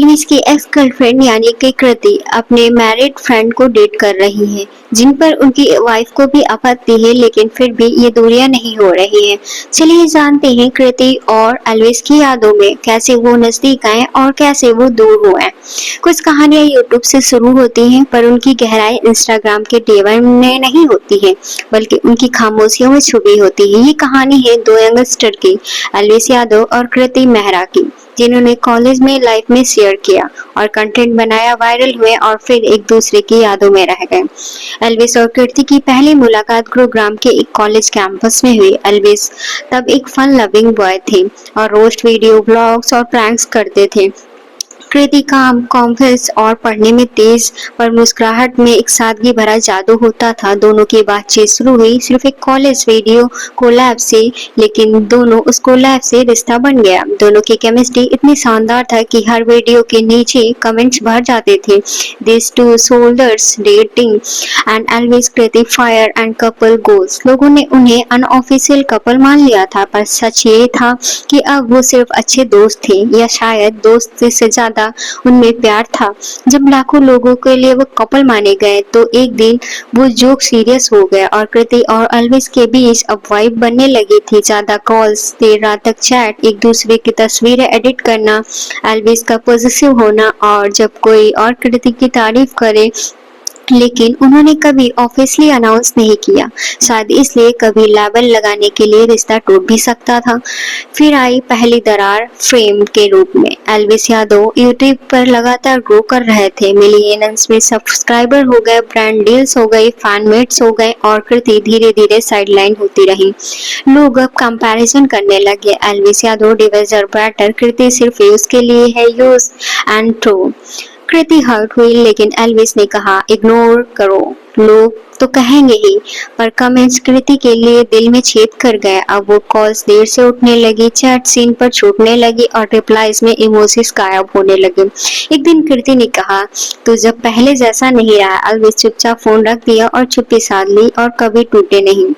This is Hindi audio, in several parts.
एल्विस की एक्स गर्लफ्रेंड यानी कि कृति अपने मैरिड फ्रेंड को डेट कर रही है, जिन पर उनकी वाइफ को भी आपत्ति है, लेकिन फिर भी ये दूरियां नहीं हो रही हैं। चलिए जानते हैं कृति और एल्विस की यादों में कैसे वो नजदीक आए और कैसे वो दूर हुए। कुछ कहानियां यूट्यूब से शुरू होती हैं, पर उनकी गहराई इंस्टाग्राम के डीएम में नहीं होती है, बल्कि उनकी खामोशियों में छुपी होती है। ये कहानी है दो यंगस्टर की, एल्विस यादव और कृति मेहरा की, जिन्होंने कॉलेज में लाइफ में शेयर किया और कंटेंट बनाया, वायरल हुए और फिर एक दूसरे की यादों में रह गए। एल्विस और कृति की पहली मुलाकात गुरुग्राम के एक कॉलेज कैंपस में हुई। एल्विस तब एक फन लविंग बॉय थे और रोस्ट वीडियो ब्लॉग्स और प्रैंक्स करते थे। कृति काम कॉम्प्लेक्स और पढ़ने में तेज, पर मुस्कुराहट में एक सादगी भरा जादू होता था। दोनों की बातचीत शुरू हुई सिर्फ एक कॉलेज वीडियो कोलैब से, लेकिन दोनों उस कोलैब से रिश्ता बन गया। दोनों की केमिस्ट्री इतनी शानदार था कि हर वीडियो के नीचे कमेंट्स भर जाते थे, this two soldiers dating and Elvis Kriti fire and couple goals. लोगों ने उन्हें अनऑफिशियल कपल मान लिया था, पर सच ये था कि अब वो सिर्फ अच्छे दोस्त थे, या शायद दोस्त से ज्यादा उनमें प्यार था। जब लाखों लोगों के लिए वो कपल माने गए, तो एक दिन वो जोक सीरियस हो गया और कृति और एल्विस के बीच अब वाइब बनने लगी थी। ज्यादा कॉल्स, देर रात तक चैट, एक दूसरे की तस्वीरें एडिट करना, एल्विस का पॉजिटिव होना, और जब कोई और कृति की तारीफ करे, लेकिन उन्होंने कभी ऑफिशियली अनाउंस नहीं किया, शायद इसलिए कभी लेबल लगाने के लिए रिश्ता टूट भी सकता था। फिर आई पहली दरार फ्रेम के रूप में। एल्विस यादव यूट्यूब पर लगातार ग्रो कर रहे थे, मिलियंस में सब्सक्राइबर हो गए, ब्रांड डील्स हो गई, फैन मेट्स हो गए, और कृति धीरे धीरे साइडलाइन होती रही। लोग अब कंपैरिजन करने लगे, Elvis Yadav deserves better, Kriti सिर्फ यूज के लिए है, use and throw. Kriti hurt हुई, लेकिन एल्विस ने कहा इग्नोर करो, लोग तो कहेंगे ही, पर कमेंट्स कृति के लिए दिल में छेद कर गए। अब वो कॉल्स देर से उठने लगी, चैट सीन पर छूटने लगी, और रिप्लाईज में इमोजीज गायब होने लगे। एक दिन कृति ने कहा, तू जब पहले जैसा नहीं रहा। एल्विस चुपचाप फोन रख दिया और चुप्पी साध ली, और कभी टूटे नहीं।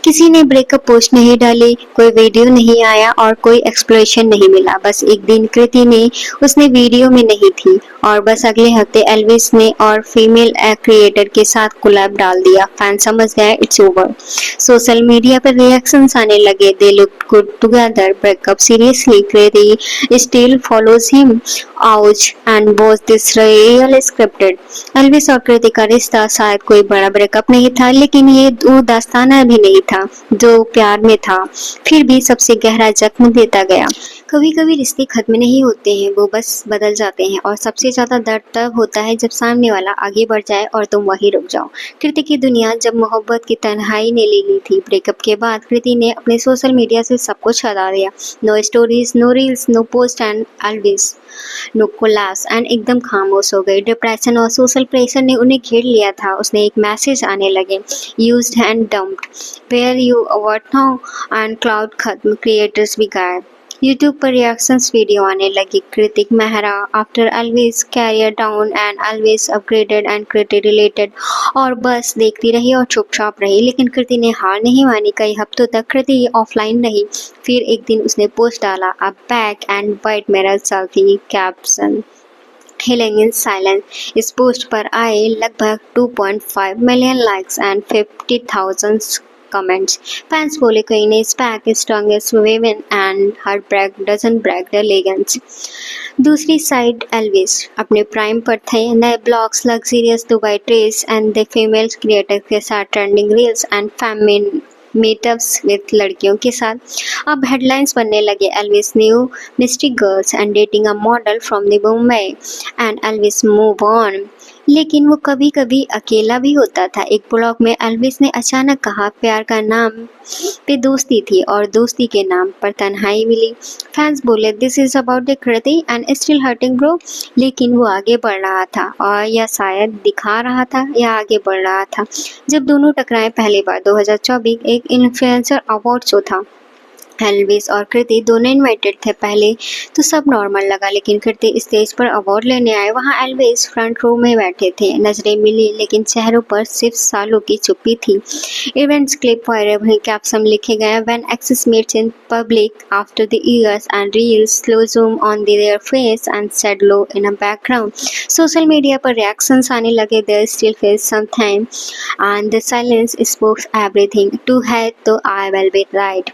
किसी ने ब्रेकअप पोस्ट नहीं डाली, कोई वीडियो नहीं आया और कोई एक्सप्लेनेशन नहीं मिला। बस एक दिन कृति ने उसने वीडियो में नहीं थी, और बस अगले हफ्ते एल्विस ने और फीमेल क्रिएटर के साथ कोलैब डाल दिया। फैन समझ गए इट्स ओवर। सोशल मीडिया पर रिएक्शंस आने लगे, they look good together, breakup seriously, Kriti still follows him, ouch, and was this real scripted. Elvis और कृति का रिश्ता शायद कोई बड़ा ब्रेकअप नहीं था, लेकिन ये वो दास्ताना भी नहीं था जो प्यार में था, फिर भी सबसे गहरा जख्म देता गया। कभी कभी रिश्ते खत्म नहीं होते हैं, वो बस बदल जाते हैं, और सबसे ज्यादा दर्द तब होता है जब सामने वाला आगे बढ़ जाए और तुम वहीं रुक जाओ। कृति की दुनिया जब मोहब्बत की तन्हाई ने ले ली थी। ब्रेकअप के बाद कृति ने अपने सोशल मीडिया से सब कुछ हटा दिया, no stories, no reels, no post, and Elvis no collapse, and एकदम खामोश हो गई। डिप्रेशन और सोशल प्रेशर ने उन्हें घेर लिया था। उसने एक मैसेज आने लगे, used and dumped, where you what now, and cloud खत्म, क्रिएटर्स भी गायब। यूट्यूब पर रिएक्शंस वीडियो आने लगी, Kritik Mehra after Elvis career down and Elvis upgraded and Kriti related, और बस देखती रही और चुपचाप रही। लेकिन कृति ने हार नहीं मानी। कई हफ्तों तक कृति ऑफलाइन रही। फिर एक दिन उसने पोस्ट डाला, a black and white mirror selfie, caption Healing in Silence। इस पोस्ट पर आए लगभग 2.5 million likes and 50,000 comments. Fans बोले कहीं ने स्पैक strongest women and her break doesn't break the legends. दूसरी साइड एल्विस अपने प्राइम पर थे, नए blogs, luxurious Dubai trips and the female creator के साथ trending reels and family meetups with लड़कियों के साथ। अब हेडलाइंस बनने लगे, Elvis new mistake girls and dating a model from the Mumbai and Elvis move on. लेकिन वो कभी कभी अकेला भी होता था। एक ब्लॉग में एल्विस ने अचानक कहा, प्यार का नाम पे दोस्ती थी और दोस्ती के नाम पर तन्हाई मिली। फैंस बोले this is about the Kriti and still hurting bro. लेकिन वो आगे बढ़ रहा था, और या शायद दिखा रहा था, या आगे बढ़ रहा था। जब दोनों टकराए पहली बार 2024 एक इन्फ्लुएंसर अवार्ड शो था, एल्विस और कृति दोनों इनवाइटेड थे। पहले तो सब नॉर्मल लगा, लेकिन कृति स्टेज पर अवार्ड लेने आए। वहाँ एल्विस फ्रंट रो में बैठे थे। नजरें मिली, लेकिन चेहरों पर सिर्फ सालों की चुप्पी थी। इवेंट्स क्लिप वायरल हुई, कैप्शन लिखे गए, when exes meets in public after the years and reels, slow zoom on their face and sad low in a background. Social media पर रिएक्शंस आने लगे, their still face something and the silence spokes everything, टू है तो I will be right.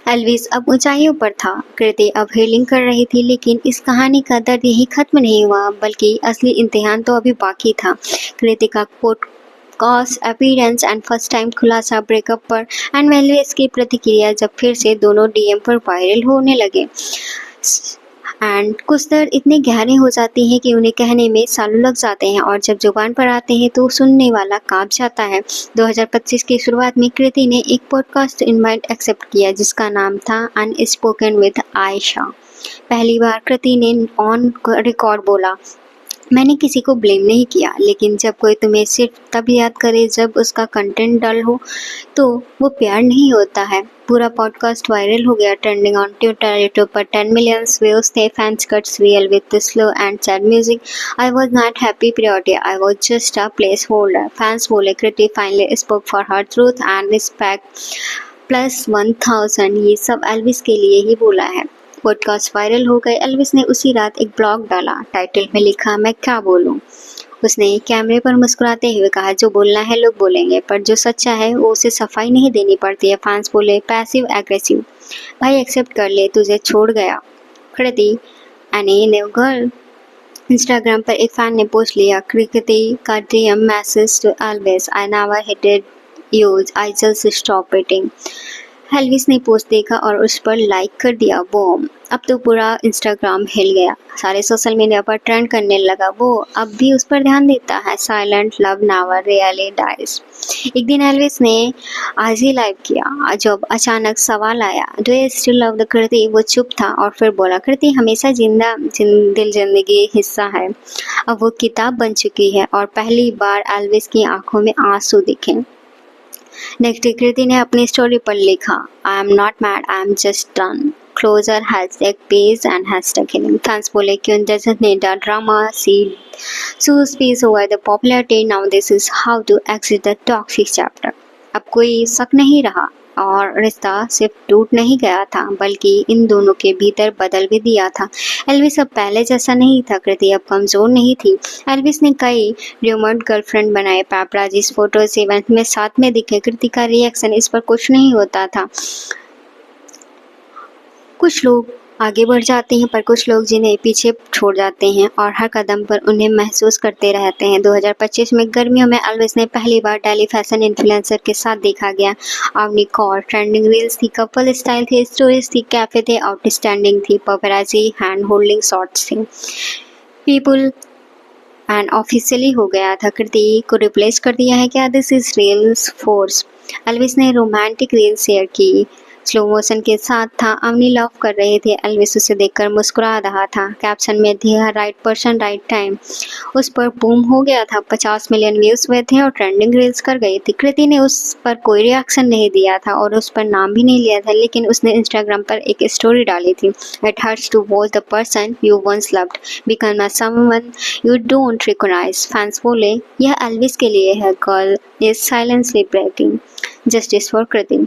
Elvis अब ऊंचाइयों पर था, कृति अब हीलिंग कर रही थी, लेकिन इस कहानी का दर्द यही खत्म नहीं हुआ, बल्कि असली इम्तिहान तो अभी बाकी था। कृति का podcast appearance and first time खुलासा ब्रेकअप पर एंड एल्विस की प्रतिक्रिया जब फिर से दोनों डीएम पर वायरल होने लगे। एंड कुछ दर्द इतने गहरे हो जाते हैं कि उन्हें कहने में सालों लग जाते हैं, और जब जुबान पर आते हैं तो सुनने वाला कांप जाता है। 2025 की शुरुआत में कृति ने एक पॉडकास्ट इनवाइट एक्सेप्ट किया, जिसका नाम था अनस्पोकन विद आयशा। पहली बार कृति ने ऑन रिकॉर्ड बोला, मैंने किसी को ब्लेम नहीं किया, लेकिन जब कोई तुम्हें सिर्फ तब याद करे जब उसका कंटेंट डल हो, तो वो प्यार नहीं होता है। पूरा पॉडकास्ट वायरल हो गया, ट्रेंडिंग ऑन ट्विटर, यूट्यूब पर 10 मिलियन व्यूज थे। Fans cuts reel with slow and sad music, I was not happy period, I was just a placeholder. Fans बोले Kriti finally spoke for her truth and respect plus 1000, ये सब एल्विस के लिए ही बोला है। पॉडकास्ट वायरल हो गए। एल्विस ने उसी रात एक ब्लॉग डाला, टाइटल में लिखा, मैं क्या बोलूं। उसने कैमरे पर मुस्कुराते हुए कहा, जो बोलना है लोग बोलेंगे, पर जो सच्चा है वो उसे सफाई नहीं देनी पड़ती है। फैंस बोले पैसिव एग्रेसिव, भाई एक्सेप्ट कर ले, तुझे छोड़ गया। Kriti any new girl. Instagram पर एक फैन ने पोस्ट लिया, कृति का DM message to Elvis, I never hated you, I just stop hitting. Elvis ने पोस्ट देखा और उस पर लाइक कर दिया। बूम, अब तो पूरा इंस्टाग्राम हिल गया, सारे सोशल मीडिया पर ट्रेंड करने लगा। वो अब भी उस पर ध्यान देता है, silent love never really dies. एक दिन एल्विस ने आज ही लाइव किया, जब अचानक सवाल आया, do you still love the Kriti. वो चुप था और फिर बोला, कृति हमेशा दिल जिंदगी हिस्सा है, अब वो किताब बन चुकी है। और पहली बार एल्विस की आंखों में आंसू दिखे। नेक्स्ट कृति ने अपनी स्टोरी पर लिखा, I am not mad, I am just done, closure hashtag page and hashtag healing. Fans बोले, क्यों doesn't need a drama, see choose peace over the popularity, now this is how to exit the toxic chapter। अब कोई शक नहीं रहा, और रिश्ता सिर्फ टूट नहीं गया था, बल्कि इन दोनों के भीतर बदल भी दिया था। एल्विस अब पहले जैसा नहीं था, कृति अब कमजोर नहीं थी। एल्विस ने कई र्यूमर्ड गर्लफ्रेंड बनाए, पैपराजीज फोटोज इवेंट में साथ में दिखे। कृति का रिएक्शन इस पर कुछ नहीं होता था। कुछ लोग आगे बढ़ जाते हैं, पर कुछ लोग जिन्हें पीछे छोड़ जाते हैं, और हर कदम पर उन्हें महसूस करते रहते हैं। 2025 में गर्मियों में एल्विस ने पहली बार डेली फैशन इन्फ्लुएंसर के साथ देखा गया। अवनी कौर, ट्रेंडिंग रील्स थी, कपल स्टाइल थे, स्टोरीज थी, कैफे थे, आउटस्टैंडिंग थी, पेपराजी हैंड होल्डिंग शॉट्स थे। पीपल एंड ऑफिशियली हो गया था, कृति को रिप्लेस कर दिया है क्या, this is reels force. Elvis ने रोमांटिक रील शेयर की, स्लो मोशन के साथ था। अवनी लव कर रहे थे, एल्विस उसे देखकर मुस्कुरा रहा था। कैप्शन में दिया, राइट पर्सन राइट टाइम। उस पर बूम हो गया था, 50 मिलियन व्यूज हुए थे और ट्रेंडिंग रील्स कर गई थी। कृति ने उस पर कोई रिएक्शन नहीं दिया था और उस पर नाम भी नहीं लिया था, लेकिन उसने इंस्टाग्राम पर एक स्टोरी डाली थी, it hurts to watch the person you once loved become someone you don't recognise. Fans बोले, यह एल्विस के लिए है, girl is silently breaking, justice for Kriti.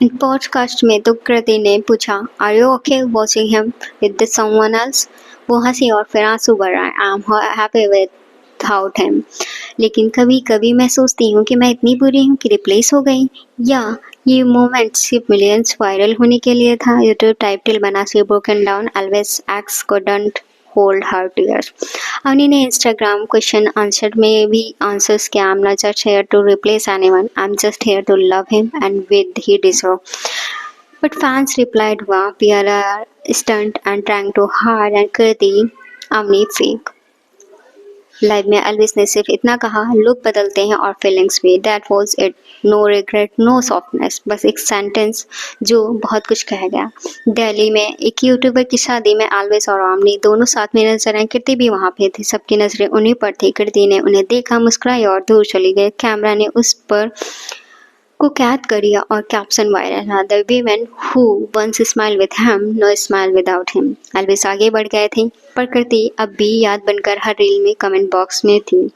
Podcast में तो कृति ने पूछा, are you okay watching him with someone else. वो हंसी और फिर आंसू भर रहा है, I am happy without him, लेकिन कभी कभी मैं सोचती हूँ कि मैं इतनी बुरी हूँ कि रिप्लेस हो गई, या ये मोमेंट सिर्फ मिलियंस वायरल होने के लिए था। यूट्यूब टाइटल बना, she broken down, Elvis ex couldn't hold her tears। Avni ने इंस्टाग्राम क्वेश्चन आंसर में भी आंसर्स किया, I am not just here to replace anyone, I am just here to love him and with he deserve. But fans replied, वाह we are stunt and trying too hard and Kriti Avni fake. Live में एल्विस ने सिर्फ इतना कहा, लोग बदलते हैं और फीलिंग्स भी, that was it, no regret no softness, बस एक सेंटेंस जो बहुत कुछ कह गया। दिल्ली में एक यूट्यूबर की शादी में एल्विस और अवनी दोनों साथ में नजर आए। कृति भी वहाँ पे थी, सबकी नजरें उन्हीं पर थी। कृति ने उन्हें देखा, मुस्कुराई और दूर चली गई। कैमरा ने उस पर को कैद कर दिया और कैप्शन वायरल था, the women who once smile with him no smile without him. Elvis आगे बढ़ गए थे, पर कृति अब भी याद बनकर हर रील में कमेंट बॉक्स में थी।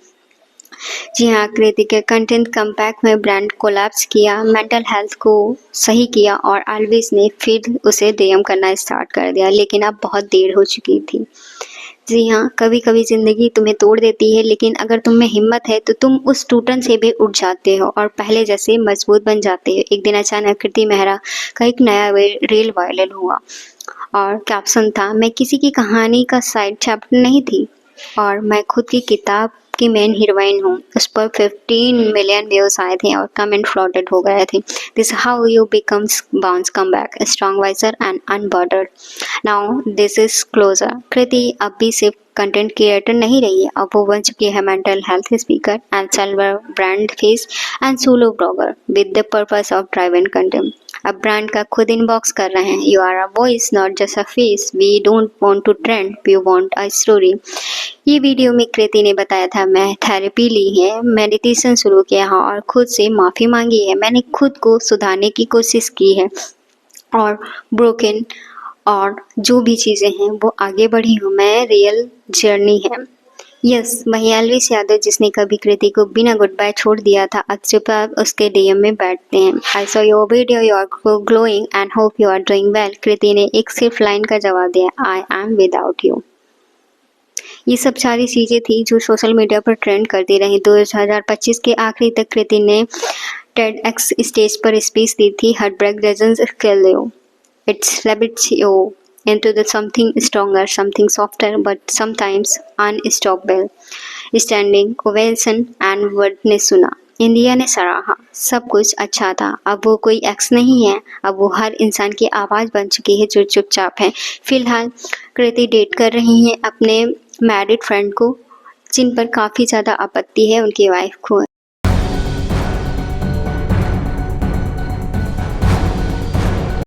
जी हाँ, कृति के कंटेंट कमबैक में ब्रांड कोलैप्स किया, मेंटल हेल्थ को सही किया और एल्विस ने फिर उसे डीएम करना स्टार्ट कर दिया, लेकिन अब बहुत देर हो चुकी थी। जी हाँ, कभी कभी जिंदगी तुम्हें तोड़ देती है, लेकिन अगर तुम में हिम्मत है तो तुम उस टूटन से भी उठ जाते हो और पहले जैसे मजबूत बन जाते हो। एक दिन अचानक कृति मेहरा का एक नया रील वायरल हुआ और कैप्शन था, मैं किसी की कहानी का साइड चैप्टर नहीं थी और मैं खुद की किताब की मेन हीरोइन हूँ। उस पर 15 मिलियन व्यूज आए थे और कमेंट फ्लॉटेड हो गए थे, this how you becomes bounce come back strong wiser and unbothered. Now this is closure. Kriti अब भी सिर्फ कंटेंट क्रिएटर नहीं रही है, अब वो बन चुकी है mental health speaker and self brand face and solo blogger with the purpose of driving content. अब ब्रांड का खुद इनबॉक्स कर रहे हैं, you are a voice not just a face, we don't want to trend, we want a story. ये वीडियो में कृति ने बताया था, मैं थेरेपी ली है, मेडिटेशन शुरू किया है और खुद से माफ़ी मांगी है, मैंने खुद को सुधारने की कोशिश की है और ब्रोकन और जो भी चीज़ें हैं वो आगे बढ़ी हूँ, मैं रियल जर्नी है। यस, वही एल्विस यादव जिसने कभी कृति को बिना गुड बाय छोड़ दिया था, आज चुपचाप उसके डीएम में बैठते हैं। I saw your video, you are glowing and hope you are doing well. Kriti ने एक सिर्फ लाइन का जवाब दिया, आई एम विदाउट यू। ये सब सारी चीज़ें थी जो सोशल मीडिया पर ट्रेंड करती रही। 2025 के आखिरी तक कृति ने TEDx स्टेज पर स्पीच दी थी, heartbreak doesn't kill you, it levitates you into the something stronger, something softer, but sometimes unstoppable. Standing ovation and word ने सुना, इंडिया ने सराहा, सब कुछ अच्छा था। अब वो कोई एक्स नहीं है, अब वो हर इंसान की आवाज़ बन चुकी है जो चुपचाप है। फिलहाल कृति डेट कर रही हैं अपने मैरिड फ्रेंड को, जिन पर काफ़ी ज़्यादा आपत्ति है उनकी वाइफ को।